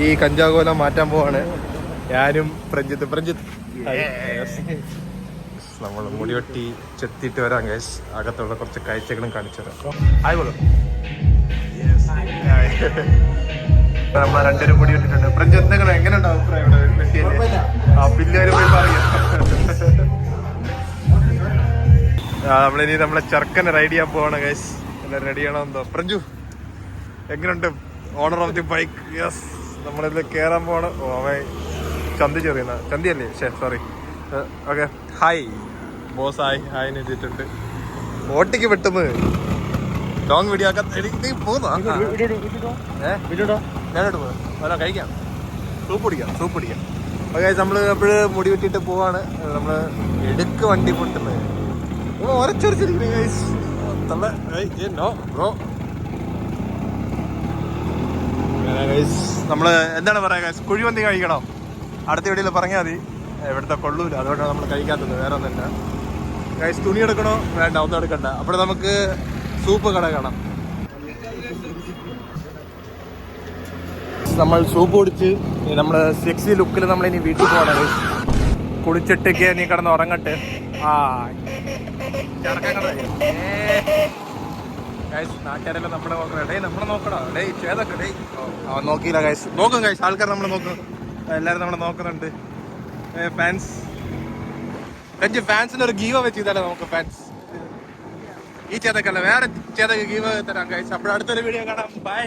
ഈ കഞ്ചാകോലം മാറ്റാൻ പോവാണ് ഞാനും പ്രഞ്ജിത്ത് നമ്മൾ മുടിവെട്ടി ചെത്തിയിട്ട് വരാം ഗൈസ്. അകത്തുള്ള കുറച്ച് കാഴ്ചകളും കാണിച്ചു തരാം. ആയിക്കോളൂ. നമ്മൾ രണ്ടുപേരും മുടി വെട്ടിട്ടുണ്ട്. പ്രഞ്ജിത്ത് എങ്ങനെയുണ്ട് അഭിപ്രായം ഇവിടെ വെട്ടിയല്ലേ? ആ പിള്ളേര് പോയി പറയാം. നമ്മളിനി നമ്മളെ ചെറുക്കനെ റൈഡ് ചെയ്യാൻ പോവാണ് ഗൈസ്. എല്ലാം റെഡി ചെയ്യണോ എന്തോ. പ്രഞ്ജു എങ്ങനെയുണ്ട്? Owner of the bike. Yes, നമ്മളിതിൽ കയറാൻ പോവാണ്. ഓ അവൻ ചന്തി ചെറിയുന്ന ചന്തിയല്ലേ? Sorry. Okay, hi boss. Hi എഴുതിയിട്ടുണ്ട്. ഓട്ടിക്ക് വെട്ടുന്നത് ലോങ് വീഡിയോ ആക്കാൻ പോകുന്നോ? ഞാനോട്ട് പോകും. അല്ല കഴിക്കാം, സൂപ്പ് കുടിക്കാം. ഓക്കെ, നമ്മൾ എപ്പോഴും മുടി വെട്ടിയിട്ട് പോവാണ്. നമ്മൾ എടുക്ക് വണ്ടി പൊട്ടുന്നത് ഒരച്ചൊരിച്ചിരിക്കുന്നു ഗൈസ്. നമ്മള് എന്താണ് പറയാ ഗൈസ്, കുഴിമന്തി കഴിക്കണം. അടുത്ത വീഡിയോയിൽ പറഞ്ഞാൽ മതി. ഇവിടുത്തെ കൊള്ളൂല, അതുകൊണ്ടാണ് നമ്മൾ കഴിക്കാത്തത്, വേറെ ഒന്നുമില്ല ഗൈസ്. തുണി എടുക്കണോ? വേണ്ട, ഒന്നും എടുക്കണ്ട. അപ്പോൾ നമുക്ക് സൂപ്പ് കട കാണാം. നമ്മൾ സൂപ്പ് കുടിച്ച് നമ്മള് സെക്സി ലുക്കിൽ നമ്മളിനി വീട്ടിൽ പോകണം ഗൈസ്. കുളിച്ചിട്ടൊക്കെ നീ കിടന്ന് ഉറങ്ങട്ടെ. നാട്ടുകാരെല്ലാം നമ്മളെ നോക്കണം. നമ്മളെ നോക്കണോ? ചേതൊക്കെ അവൻ നോക്കിയില്ല ഗൈസ്. നോക്കും ഗൈസ്, ആൾക്കാർ നമ്മളെ നോക്കും. എല്ലാവരും നമ്മളെ നോക്കുന്നുണ്ട്. ഫാൻസിന് ഒരു ഗീവ വെച്ച് ചെയ്താലോ നമുക്ക്. ഫാൻസ് ഈ ചേതക്കല്ല, വേറെ ചേതക്ക് ഗീവ തരാം ഗൈസ്. അപ്പോൾ അടുത്തൊരു വീഡിയോ കാണാം. ബൈ.